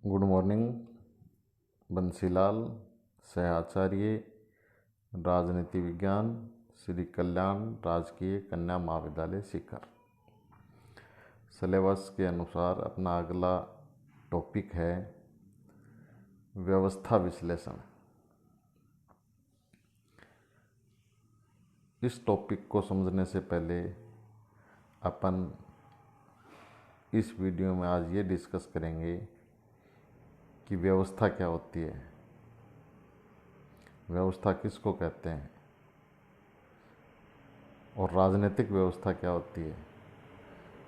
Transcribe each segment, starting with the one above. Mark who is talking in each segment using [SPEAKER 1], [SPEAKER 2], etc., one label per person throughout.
[SPEAKER 1] Good morning. Bansilal सहआचार्य, राजनीति विज्ञान, श्री कल्याण राजकीय कन्या महाविद्यालय सीकर। सिलेबस के अनुसार अपना अगला टॉपिक है व्यवस्था विश्लेषण। इस टॉपिक को समझने से पहले अपन इस वीडियो में आज ये डिस्कस करेंगे कि व्यवस्था क्या होती है, व्यवस्था किसको कहते हैं और राजनीतिक व्यवस्था क्या होती है,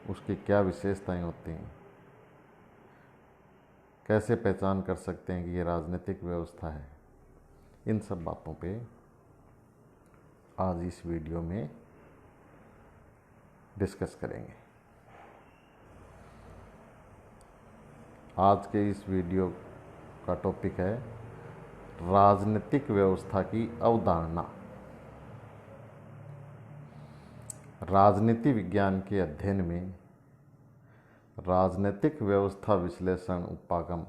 [SPEAKER 1] उसकी क्या विशेषताएं होती हैं, कैसे पहचान कर सकते हैं कि ये राजनीतिक व्यवस्था है। इन सब बातों पे आज इस वीडियो में डिस्कस करेंगे। आज के इस वीडियो का टॉपिक है राजनीतिक व्यवस्था की अवधारणा। राजनीति विज्ञान के अध्ययन में राजनीतिक व्यवस्था विश्लेषण उपागम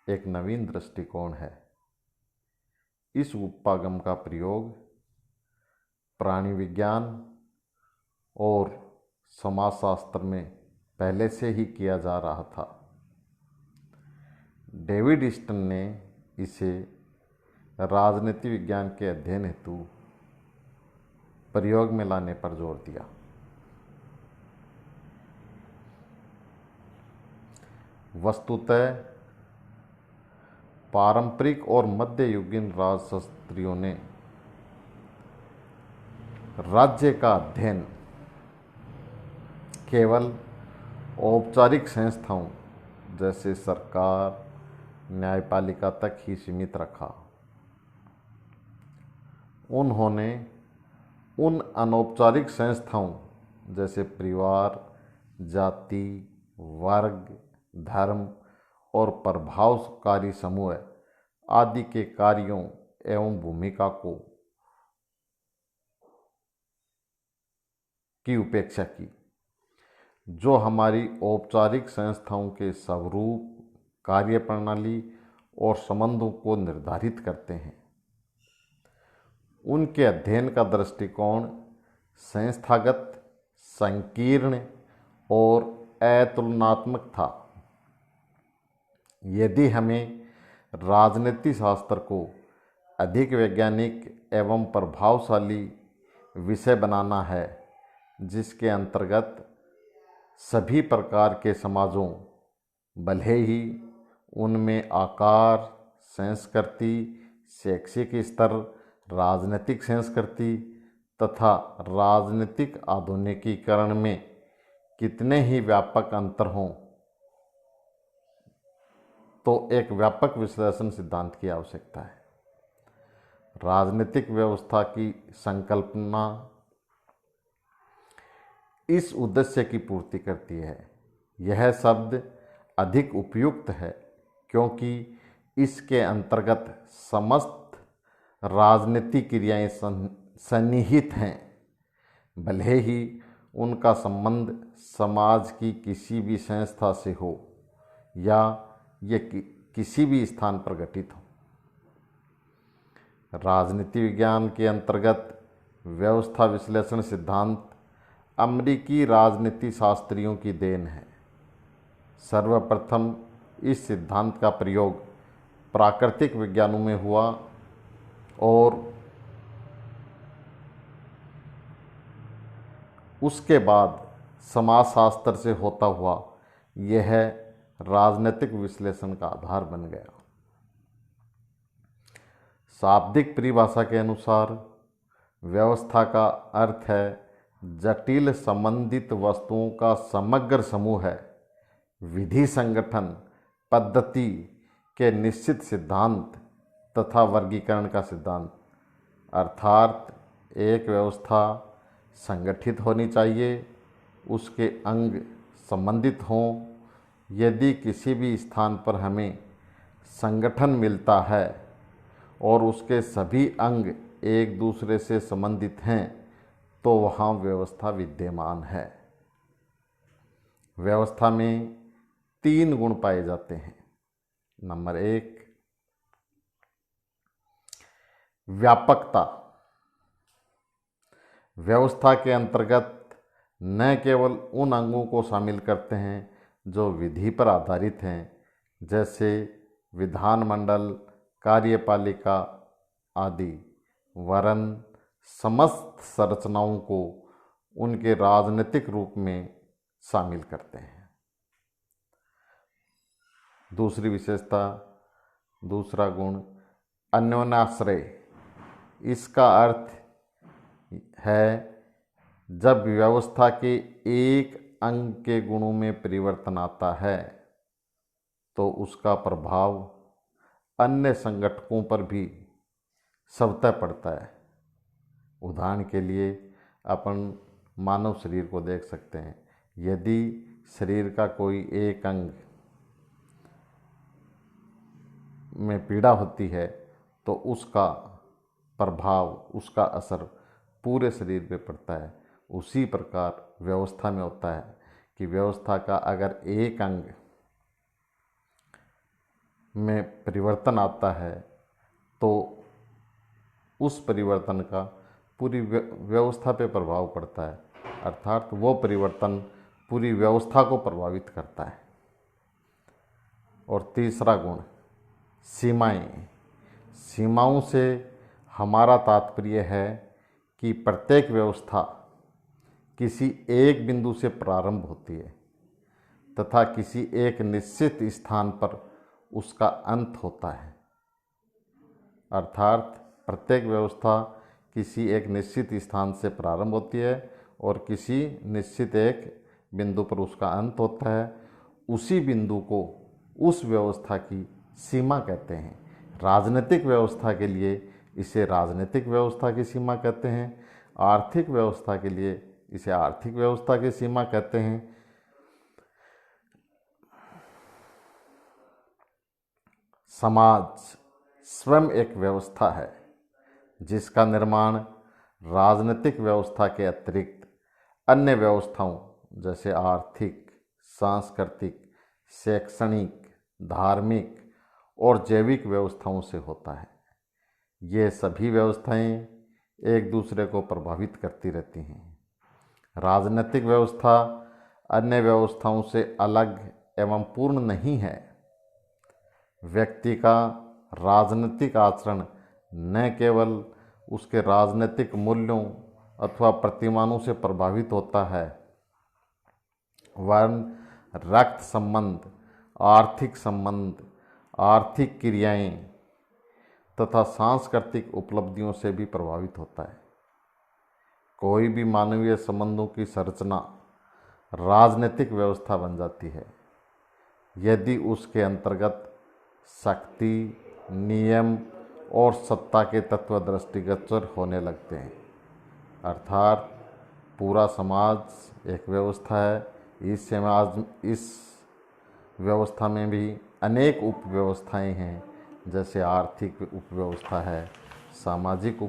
[SPEAKER 1] एक नवीन दृष्टिकोण है। इस उपागम का प्रयोग प्राणी विज्ञान और समाजशास्त्र में पहले से ही किया जा रहा था। डेविड ईस्टन ने इसे राजनीति विज्ञान के अध्ययन हेतु प्रयोग में लाने पर जोर दिया। वस्तुतः पारंपरिक और मध्ययुगीन राजशास्त्रियों ने राज्य का अध्ययन केवल औपचारिक संस्थाओं जैसे सरकार, न्यायपालिका तक ही सीमित रखा। उन्होंने उन अनौपचारिक संस्थाओं जैसे परिवार, जाति, वर्ग, धर्म और प्रभावकारी समूह आदि के कार्यों एवं भूमिका की उपेक्षा की, जो हमारी औपचारिक संस्थाओं के स्वरूप, कार्यप्रणाली और संबंधों को निर्धारित करते हैं। उनके अध्ययन का दृष्टिकोण संस्थागत, संकीर्ण और अतुलनात्मक था। यदि हमें राजनीति शास्त्र को अधिक वैज्ञानिक एवं प्रभावशाली विषय बनाना है, जिसके अंतर्गत सभी प्रकार के समाजों, भले ही उनमें आकार, संस्कृति, शैक्षिक स्तर, राजनीतिक संस्कृति तथा राजनीतिक आधुनिकीकरण में कितने ही व्यापक अंतर हों, तो एक व्यापक विश्लेषण सिद्धांत की आवश्यकता है। राजनीतिक व्यवस्था की संकल्पना इस उद्देश्य की पूर्ति करती है। यह शब्द अधिक उपयुक्त है क्योंकि इसके अंतर्गत समस्त राजनीतिक क्रियाएं सन्निहित हैं, भले ही उनका संबंध समाज की किसी भी संस्था से हो या ये किसी भी स्थान पर घटित हो। राजनीति विज्ञान के अंतर्गत व्यवस्था विश्लेषण सिद्धांत अमेरिकी राजनीति शास्त्रियों की देन है। सर्वप्रथम इस सिद्धांत का प्रयोग प्राकृतिक विज्ञानों में हुआ और उसके बाद समाजशास्त्र से होता हुआ यह राजनीतिक विश्लेषण का आधार बन गया। शाब्दिक परिभाषा के अनुसार व्यवस्था का अर्थ है जटिल संबंधित वस्तुओं का समग्र समूह है। विधि, संगठन, पद्धति के निश्चित सिद्धांत तथा वर्गीकरण का सिद्धांत, अर्थात एक व्यवस्था संगठित होनी चाहिए, उसके अंग संबंधित हों। यदि किसी भी स्थान पर हमें संगठन मिलता है और उसके सभी अंग एक दूसरे से संबंधित हैं, तो वहाँ व्यवस्था विद्यमान है। व्यवस्था में 3 गुण पाए जाते हैं। नंबर 1, व्यापकता। व्यवस्था के अंतर्गत न केवल उन अंगों को शामिल करते हैं जो विधि पर आधारित हैं, जैसे विधानमंडल, कार्यपालिका आदि, वरन समस्त संरचनाओं को उनके राजनीतिक रूप में शामिल करते हैं। दूसरी विशेषता, दूसरा गुण, अन्योन्याश्रय। इसका अर्थ है जब व्यवस्था के एक अंग के गुणों में परिवर्तन आता है तो उसका प्रभाव अन्य संगठकों पर भी स्वतः पड़ता है। उदाहरण के लिए अपन मानव शरीर को देख सकते हैं। यदि शरीर का कोई एक अंग में पीड़ा होती है तो उसका प्रभाव, उसका असर पूरे शरीर पे पड़ता है। उसी प्रकार व्यवस्था में होता है कि व्यवस्था का अगर एक अंग में परिवर्तन आता है तो उस परिवर्तन का पूरी व्यवस्था पे प्रभाव पड़ता है, अर्थात वो परिवर्तन पूरी व्यवस्था को प्रभावित करता है। और तीसरा गुण, सीमाएं। सीमाओं से हमारा तात्पर्य है कि प्रत्येक व्यवस्था किसी एक बिंदु से प्रारंभ होती है तथा किसी एक निश्चित स्थान पर उसका अंत होता है। अर्थात प्रत्येक व्यवस्था किसी एक निश्चित स्थान से प्रारंभ होती है और किसी निश्चित एक बिंदु पर उसका अंत होता है। उसी बिंदु को उस व्यवस्था की सीमा कहते हैं। राजनीतिक व्यवस्था के लिए इसे राजनीतिक व्यवस्था की सीमा कहते हैं, आर्थिक व्यवस्था के लिए इसे आर्थिक व्यवस्था की सीमा कहते हैं। समाज स्वयं एक व्यवस्था है जिसका निर्माण राजनीतिक व्यवस्था के अतिरिक्त अन्य व्यवस्थाओं जैसे आर्थिक, सांस्कृतिक, शैक्षणिक, धार्मिक और जैविक व्यवस्थाओं से होता है। ये सभी व्यवस्थाएं एक दूसरे को प्रभावित करती रहती हैं। राजनीतिक व्यवस्था अन्य व्यवस्थाओं से अलग एवं पूर्ण नहीं है। व्यक्ति का राजनीतिक आचरण न केवल उसके राजनीतिक मूल्यों अथवा प्रतिमानों से प्रभावित होता है, वरन रक्त संबंध, आर्थिक क्रियाएं तथा सांस्कृतिक उपलब्धियों से भी प्रभावित होता है। कोई भी मानवीय संबंधों की संरचना राजनीतिक व्यवस्था बन जाती है यदि उसके अंतर्गत शक्ति, नियम और सत्ता के तत्व दृष्टिगोचर होने लगते हैं। अर्थात पूरा समाज एक व्यवस्था है। इस व्यवस्था में भी अनेक उपव्यवस्थाएं हैं, जैसे आर्थिक उपव्यवस्था है, सामाजिक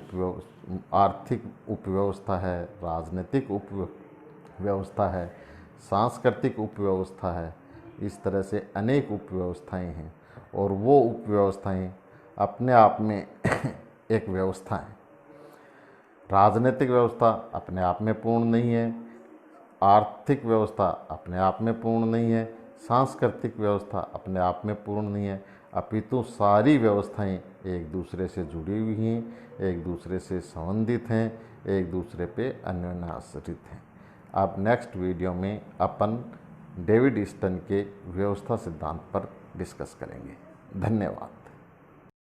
[SPEAKER 1] आर्थिक उपव्यवस्था है, राजनीतिक उपव्यवस्था है, सांस्कृतिक उपव्यवस्था है। इस तरह से अनेक उपव्यवस्थाएं हैं और वो उपव्यवस्थाएं अपने आप में एक व्यवस्था है। राजनीतिक व्यवस्था अपने आप में पूर्ण नहीं है, आर्थिक व्यवस्था अपने आप में पूर्ण नहीं है, सांस्कृतिक व्यवस्था अपने आप में पूर्ण नहीं है, अपितु सारी व्यवस्थाएं एक दूसरे से जुड़ी हुई हैं, एक दूसरे से संबंधित हैं, एक दूसरे पे अन्योन्याश्रित हैं। अब नेक्स्ट वीडियो में अपन डेविड ईस्टन के व्यवस्था सिद्धांत पर डिस्कस करेंगे। धन्यवाद।